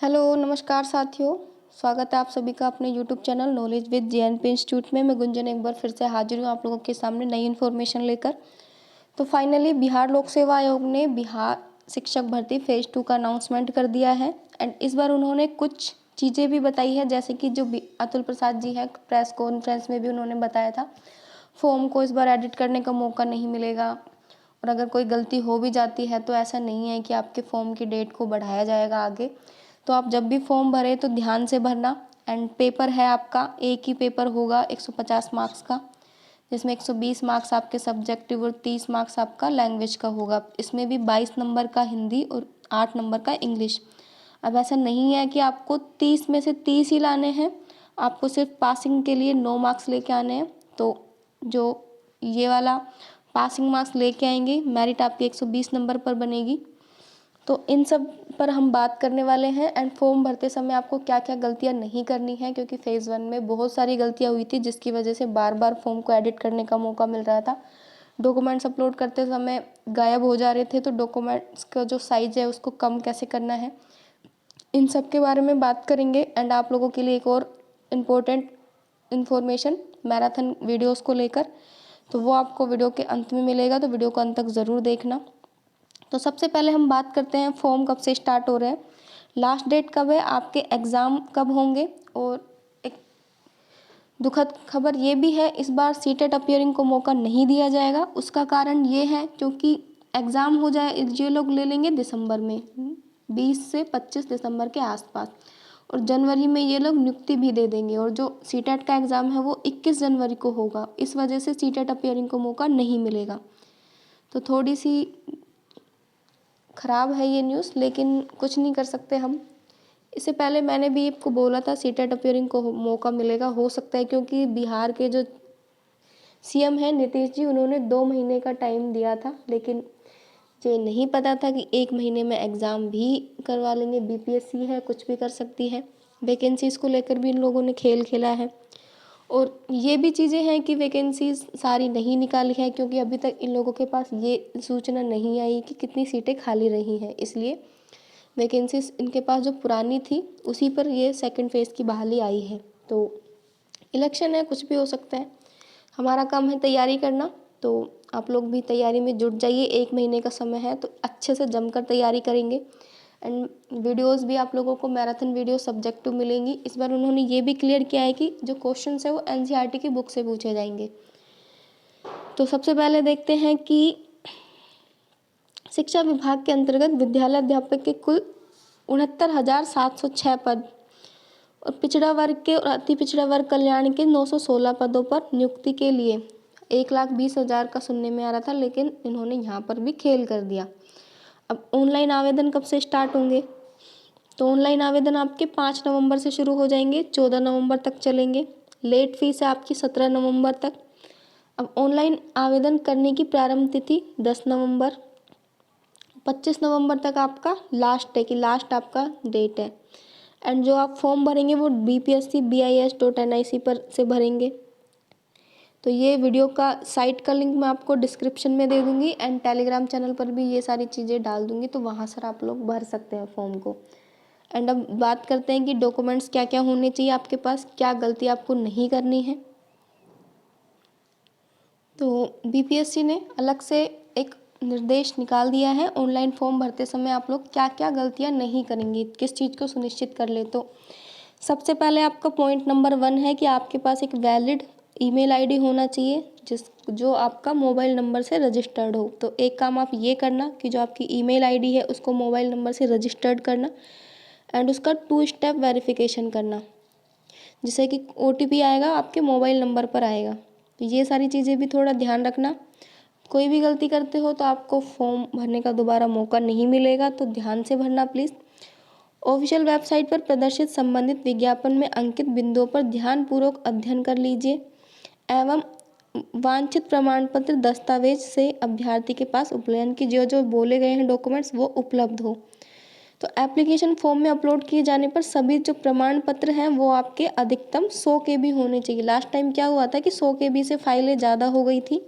Hello, नमस्कार साथियों। स्वागत है आप सभी का अपने YouTube channel knowledge with JNP institute में। मैं गुंजन एक बार फिर से हाजिर हूँ आप लोगों के सामने नई इन्फॉर्मेशन लेकर। तो फाइनली बिहार लोक सेवा आयोग ने बिहार शिक्षक भर्ती फेज़ 2 का अनाउंसमेंट कर दिया है। एंड इस बार उन्होंने कुछ चीज़ें भी बताई है, जैसे कि जो अतुल प्रसाद जी हैं, प्रेस कॉन्फ्रेंस में भी उन्होंने बताया था फॉर्म को इस बार एडिट करने का मौका नहीं मिलेगा, और अगर कोई गलती हो भी जाती है तो ऐसा नहीं है कि आपके फॉर्म की डेट को बढ़ाया जाएगा आगे। तो आप जब भी फॉर्म भरें तो ध्यान से भरना। एंड पेपर है आपका, एक ही पेपर होगा 150 मार्क्स का, जिसमें 120 मार्क्स आपके सब्जेक्टिव और 30 मार्क्स आपका लैंग्वेज का होगा। इसमें भी 22 नंबर का हिंदी और 8 नंबर का इंग्लिश। अब ऐसा नहीं है कि आपको 30 में से 30 ही लाने हैं, आपको सिर्फ पासिंग के लिए 9 मार्क्स लेके आने हैं। तो जो ये वाला पासिंग मार्क्स लेके आएंगे, मेरिट आपकी 120 नंबर पर बनेगी। तो इन सब पर हम बात करने वाले हैं। एंड फॉर्म भरते समय आपको क्या क्या गलतियां नहीं करनी है, क्योंकि फेज़ 1 में बहुत सारी गलतियां हुई थी, जिसकी वजह से बार बार फॉर्म को एडिट करने का मौका मिल रहा था। डॉक्यूमेंट्स अपलोड करते समय गायब हो जा रहे थे, तो डॉक्यूमेंट्स का जो साइज़ है उसको कम कैसे करना है, इन सब के बारे में बात करेंगे। एंड आप लोगों के लिए एक और इम्पोर्टेंट इन्फॉर्मेशन मैराथन वीडियोस को लेकर, तो वो आपको वीडियो के अंत में मिलेगा, तो वीडियो को अंत तक ज़रूर देखना। तो सबसे पहले हम बात करते हैं फॉर्म कब से स्टार्ट हो रहे हैं, लास्ट डेट कब है, आपके एग्ज़ाम कब होंगे। और एक दुखद खबर ये भी है, इस बार सीटेट अपीयरिंग को मौका नहीं दिया जाएगा। उसका कारण ये है क्योंकि एग्ज़ाम हो जाए, ये लोग ले लेंगे दिसंबर में, 20 से 25 दिसंबर के आसपास, और जनवरी में ये लोग नियुक्ति भी दे देंगे। और जो सीटेट का एग्ज़ाम है वो 21 जनवरी को होगा, इस वजह से सीटेट अपीयरिंग को मौका नहीं मिलेगा। तो थोड़ी सी ख़राब है ये न्यूज़, लेकिन कुछ नहीं कर सकते हम। इससे पहले मैंने भी आपको बोला था सीटेट अपीयरिंग को मौका मिलेगा, हो सकता है, क्योंकि बिहार के जो सीएम हैं नीतीश जी, उन्होंने 2 महीने का टाइम दिया था, लेकिन ये नहीं पता था कि 1 महीने में एग्ज़ाम भी करवा लेंगे। बीपीएससी है, कुछ भी कर सकती है। वैकेंसीज़ को लेकर भी इन लोगों ने खेल खेला है। और ये भी चीज़ें हैं कि वैकेंसीज सारी नहीं निकाली है, क्योंकि अभी तक इन लोगों के पास ये सूचना नहीं आई कि कितनी सीटें खाली रही हैं, इसलिए वैकेंसीज इनके पास जो पुरानी थी उसी पर ये सेकंड फेज़ की बहाली आई है। तो इलेक्शन है, कुछ भी हो सकता है, हमारा काम है तैयारी करना। तो आप लोग भी तैयारी में जुट जाइए, 1 महीने का समय है, तो अच्छे से जमकर तैयारी करेंगे। एंड वीडियोस भी आप लोगों को मैराथन वीडियो सब्जेक्टिव मिलेंगी। इस बार उन्होंने ये भी क्लियर किया है कि जो क्वेश्चंस है वो एनसीईआरटी की बुक से पूछे जाएंगे। तो सबसे पहले देखते हैं कि शिक्षा विभाग के अंतर्गत विद्यालय अध्यापक के कुल 69,706 पद, और पिछड़ा वर्ग के और अति पिछड़ा वर्ग कल्याण के 916 पदों पर नियुक्ति के लिए 1,20,000 का सुनने में आ रहा था, लेकिन इन्होंने यहाँ पर भी खेल कर दिया। अब ऑनलाइन आवेदन कब से स्टार्ट होंगे, तो ऑनलाइन आवेदन आपके 5 नवंबर से शुरू हो जाएंगे, 14 नवंबर तक चलेंगे। लेट फीस है आपकी 17 नवंबर तक। अब ऑनलाइन आवेदन करने की प्रारंभ तिथि 10 नवंबर, 25 नवंबर तक आपका लास्ट है, कि लास्ट आपका डेट है। एंड जो आप फॉर्म भरेंगे वो bpsc.bis.nic पर से भरेंगे। तो ये वीडियो का साइट का लिंक मैं आपको डिस्क्रिप्शन में दे दूँगी, एंड टेलीग्राम चैनल पर भी ये सारी चीज़ें डाल दूँगी, तो वहाँ से आप लोग भर सकते हैं फॉर्म को। एंड अब बात करते हैं कि डॉक्यूमेंट्स क्या क्या होने चाहिए आपके पास, क्या गलती आपको नहीं करनी है। तो बीपीएससी ने अलग से एक निर्देश निकाल दिया है, ऑनलाइन फॉर्म भरते समय आप लोग क्या क्या गलतियां नहीं करेंगे, किस चीज़ को सुनिश्चित कर ले। तो सबसे पहले आपका पॉइंट नंबर 1 है कि आपके पास एक वैलिड ईमेल आईडी होना चाहिए, जो आपका मोबाइल नंबर से रजिस्टर्ड हो। तो एक काम आप ये करना कि जो आपकी ईमेल आईडी है उसको मोबाइल नंबर से रजिस्टर्ड करना, एंड उसका 2 स्टेप वेरिफिकेशन करना, जिससे कि ओटीपी आएगा आपके मोबाइल नंबर पर आएगा। तो ये सारी चीज़ें भी थोड़ा ध्यान रखना। कोई भी गलती करते हो तो आपको फॉर्म भरने का दोबारा मौका नहीं मिलेगा, तो ध्यान से भरना प्लीज़। ऑफिशियल वेबसाइट पर प्रदर्शित संबंधित विज्ञापन में अंकित बिंदुओं पर ध्यानपूर्वक अध्ययन कर लीजिए, एवं वांछित प्रमाण पत्र दस्तावेज से अभ्यर्थी के पास उपलब्ध की जो जो बोले गए हैं डॉक्यूमेंट्स वो उपलब्ध हो। तो एप्लीकेशन फॉर्म में अपलोड किए जाने पर सभी जो प्रमाण पत्र हैं वो आपके अधिकतम 100 KB होने चाहिए। लास्ट टाइम क्या हुआ था कि 100 KB से फाइलें ज़्यादा हो गई थी,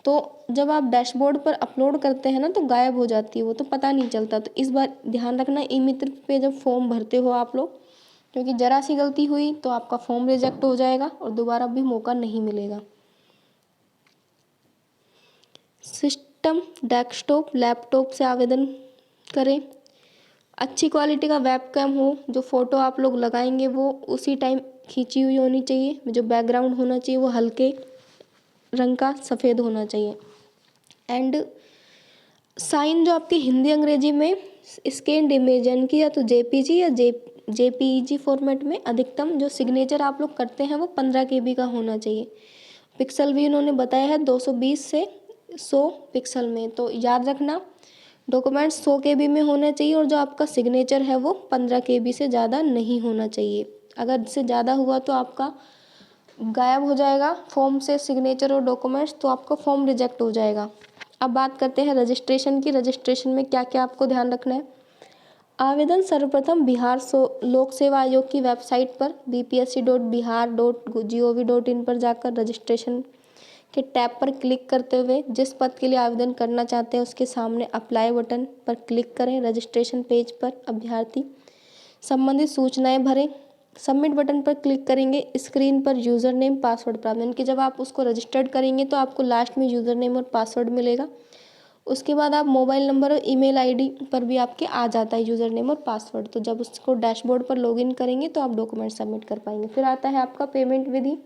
तो जब आप डैशबोर्ड पर अपलोड करते हैं ना तो गायब हो जाती है वो, तो पता नहीं चलता। तो इस बार ध्यान रखना ई मित्र पे जब फॉर्म भरते हो आप लोग, क्योंकि ज़रा सी गलती हुई तो आपका फॉर्म रिजेक्ट हो जाएगा और दोबारा भी मौका नहीं मिलेगा। सिस्टम, डेस्कटॉप, लैपटॉप से आवेदन करें। अच्छी क्वालिटी का वेबकैम हो, जो फ़ोटो आप लोग लगाएंगे वो उसी टाइम खींची हुई होनी चाहिए। जो बैकग्राउंड होना चाहिए वो हल्के रंग का सफ़ेद होना चाहिए। एंड साइन जो आपके हिंदी अंग्रेजी में स्कैन्ड इमेज यानी कि या तो जेपीजी या जेपीईजी फॉर्मेट में, अधिकतम जो सिग्नेचर आप लोग करते हैं वो 15 KB का होना चाहिए। पिक्सल भी उन्होंने बताया है 220 से 100 पिक्सल में। तो याद रखना डॉक्यूमेंट्स 100 KB में होना चाहिए और जो आपका सिग्नेचर है वो 15 KB से ज़्यादा नहीं होना चाहिए। अगर इससे ज़्यादा हुआ तो आपका गायब हो जाएगा फॉर्म से सिग्नेचर और डॉक्यूमेंट्स, तो आपका फॉर्म रिजेक्ट हो जाएगा। अब बात करते हैं रजिस्ट्रेशन की। रजिस्ट्रेशन में क्या क्या आपको ध्यान रखना है। आवेदन सर्वप्रथम बिहार लोक सेवा आयोग की वेबसाइट पर bpsc.bihar.gov.in पर जाकर रजिस्ट्रेशन के टैब पर क्लिक करते हुए जिस पद के लिए आवेदन करना चाहते हैं उसके सामने अप्लाई बटन पर क्लिक करें। रजिस्ट्रेशन पेज पर अभ्यर्थी संबंधित सूचनाएं भरें। सबमिट बटन पर क्लिक करेंगे। स्क्रीन पर यूज़र नेम पासवर्ड प्राप्त, यानी कि जब आप उसको रजिस्टर्ड करेंगे तो आपको लास्ट में यूज़र नेम और पासवर्ड मिलेगा। उसके बाद आप मोबाइल नंबर और ईमेल आईडी पर भी आपके आ जाता है यूज़र नेम और पासवर्ड। तो जब उसको डैशबोर्ड पर लॉगिन करेंगे तो आप डॉक्यूमेंट सबमिट कर पाएंगे। फिर आता है आपका पेमेंट विधि।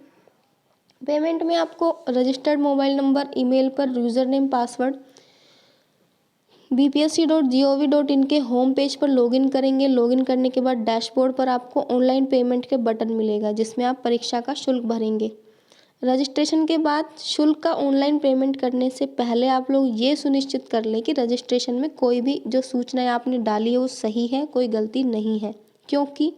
पेमेंट में आपको रजिस्टर्ड मोबाइल नंबर, ईमेल पर यूज़र नेम पासवर्ड bpsc.gov.in के होम पेज पर लॉगिन करेंगे। लॉगिन करने के बाद डैशबोर्ड पर आपको ऑनलाइन पेमेंट के बटन मिलेगा जिसमें आप परीक्षा का शुल्क भरेंगे। रजिस्ट्रेशन के बाद शुल्क का ऑनलाइन पेमेंट करने से पहले आप लोग ये सुनिश्चित कर लें कि रजिस्ट्रेशन में कोई भी जो सूचनाएं आपने डाली है वो सही है, कोई गलती नहीं है। क्योंकि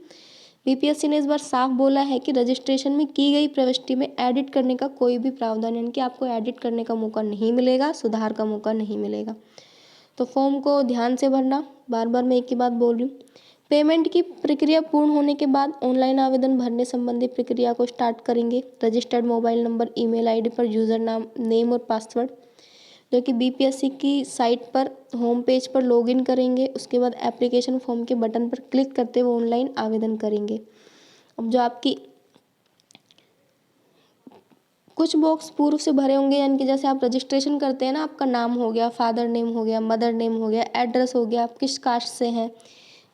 बीपीएससी ने इस बार साफ बोला है कि रजिस्ट्रेशन में की गई प्रविष्टि में एडिट करने का कोई भी प्रावधान, यानी कि आपको एडिट करने का मौका नहीं मिलेगा, सुधार का मौका नहीं मिलेगा। तो फॉर्म को ध्यान से भरना। बार बार मैं एक ही बात बोल रही हूँ। पेमेंट की प्रक्रिया पूर्ण होने के बाद ऑनलाइन आवेदन भरने संबंधी प्रक्रिया को स्टार्ट करेंगे। Registered mobile number, email ID पर यूज़र नेम और पासवर्ड जो कि बीपीएससी की साइट पर होम पेज पर लॉगिन करेंगे। उसके बाद एप्लीकेशन फॉर्म के बटन पर क्लिक करते हुए ऑनलाइन आवेदन करेंगे। अब जो आपकी कुछ बॉक्स पूर्व से भरे होंगे, यानी कि जैसे आप रजिस्ट्रेशन करते हैं ना, आपका नाम हो गया, फादर नेम हो गया, मदर नेम हो गया, एड्रेस हो गया, आप किस कास्ट से हैं,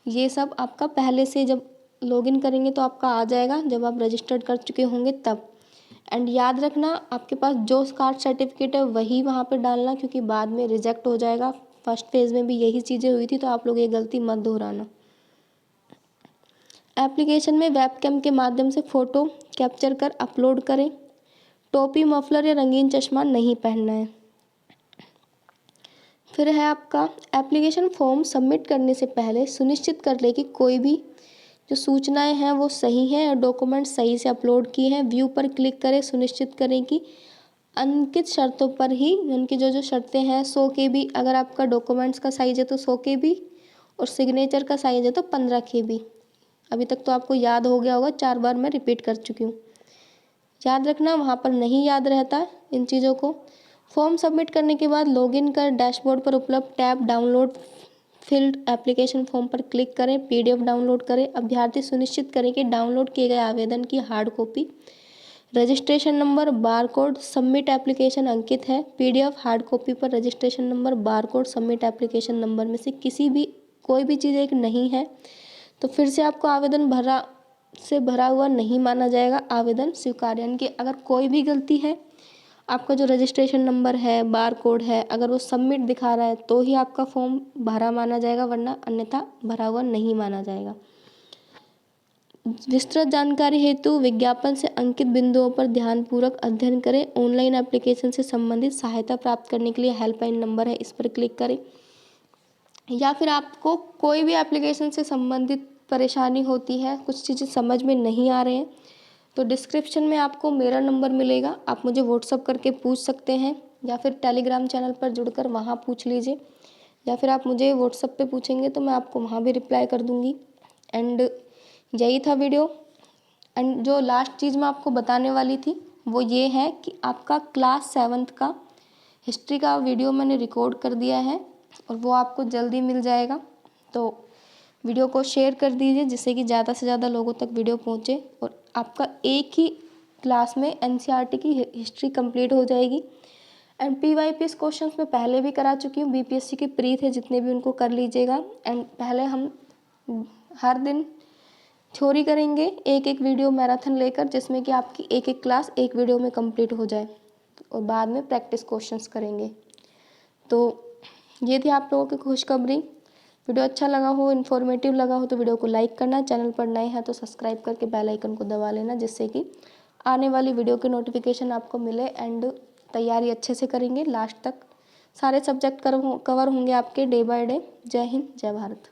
ये सब आपका पहले से जब लॉगिन करेंगे तो आपका आ जाएगा, जब आप रजिस्टर्ड कर चुके होंगे तब। एंड याद रखना आपके पास जो कास्ट सर्टिफिकेट है वही वहाँ पे डालना, क्योंकि बाद में रिजेक्ट हो जाएगा। फर्स्ट फेज़ में भी यही चीज़ें हुई थी, तो आप लोग ये गलती मत दोहराना। एप्लीकेशन में वेबकैम के माध्यम से फ़ोटो कैप्चर कर अपलोड करें। टोपी, मफलर या रंगीन चश्मा नहीं पहनना है। फिर है आपका एप्लीकेशन फॉर्म सबमिट करने से पहले सुनिश्चित कर ले कि कोई भी जो सूचनाएं हैं वो सही हैं और डॉक्यूमेंट सही से अपलोड किए हैं। व्यू पर क्लिक करें। सुनिश्चित करें कि अंकित शर्तों पर ही, उनकी जो जो शर्तें हैं 100 KB, अगर आपका डॉक्यूमेंट्स का साइज़ है तो 100 KB और सिग्नेचर का साइज़ है तो 15 KB। अभी तक तो आपको याद हो गया होगा, 4 बार मैं रिपीट कर चुकी हूँ। याद रखना, वहाँ पर नहीं याद रहता इन चीज़ों को। फॉर्म सबमिट करने के बाद लॉगिन कर डैशबोर्ड पर उपलब्ध tab download field application form पर क्लिक करें। PDF डाउनलोड करें। अभ्यर्थी सुनिश्चित करें कि डाउनलोड किए गए आवेदन की hard copy, registration number, barcode, submit application अंकित है। PDF हार्ड कॉपी पर registration number, barcode, submit application number में से कोई भी चीज़ एक नहीं है तो फिर से आपको आवेदन भरा हुआ नहीं माना जाएगा, आवेदन स्वीकार्य। यानी कि अगर कोई भी गलती है, आपका जो रजिस्ट्रेशन नंबर है, बार कोड है, अगर वो सबमिट दिखा रहा है तो ही आपका फॉर्म भरा माना जाएगा, वरना अन्यथा भरा हुआ नहीं माना जाएगा। विस्तृत जानकारी हेतु विज्ञापन से अंकित बिंदुओं पर ध्यानपूर्वक अध्ययन करें। ऑनलाइन एप्लीकेशन से संबंधित सहायता प्राप्त करने के लिए हेल्पलाइन नंबर है, इस पर क्लिक करें। या फिर आपको कोई भी एप्लीकेशन से संबंधित परेशानी होती है, कुछ चीज़ें समझ में नहीं आ रहे हैं, तो डिस्क्रिप्शन में आपको मेरा नंबर मिलेगा, आप मुझे व्हाट्सअप करके पूछ सकते हैं, या फिर टेलीग्राम चैनल पर जुड़कर वहाँ पूछ लीजिए, या फिर आप मुझे व्हाट्सअप पे पूछेंगे तो मैं आपको वहाँ भी रिप्लाई कर दूँगी। एंड यही था वीडियो। एंड जो लास्ट चीज़ मैं आपको बताने वाली थी वो ये है कि आपका क्लास 7th का हिस्ट्री का वीडियो मैंने रिकॉर्ड कर दिया है और वो आपको जल्दी मिल जाएगा। तो वीडियो को शेयर कर दीजिए जिससे कि ज़्यादा से ज़्यादा लोगों तक वीडियो पहुँचे और आपका एक ही क्लास में एनसीईआरटी की हिस्ट्री कंप्लीट हो जाएगी। एंड पीवाईपीएस क्वेश्चंस मैं पहले भी करा चुकी हूँ, बीपीएससी के प्री थे जितने भी, उनको कर लीजिएगा। एंड पहले हम हर दिन थ्योरी करेंगे, एक एक वीडियो मैराथन लेकर, जिसमें कि आपकी एक एक क्लास एक वीडियो में कंप्लीट हो जाए और बाद में प्रैक्टिस क्वेश्चंस करेंगे। तो ये थी आप लोगों की खुशखबरी। वीडियो अच्छा लगा हो, इन्फॉर्मेटिव लगा हो तो वीडियो को लाइक करना, चैनल पर नए हैं तो सब्सक्राइब करके बेल आइकन को दबा लेना, जिससे कि आने वाली वीडियो के नोटिफिकेशन आपको मिले। एंड तैयारी अच्छे से करेंगे, लास्ट तक सारे सब्जेक्ट कवर होंगे आपके डे बाय डे। जय हिंद, जय भारत।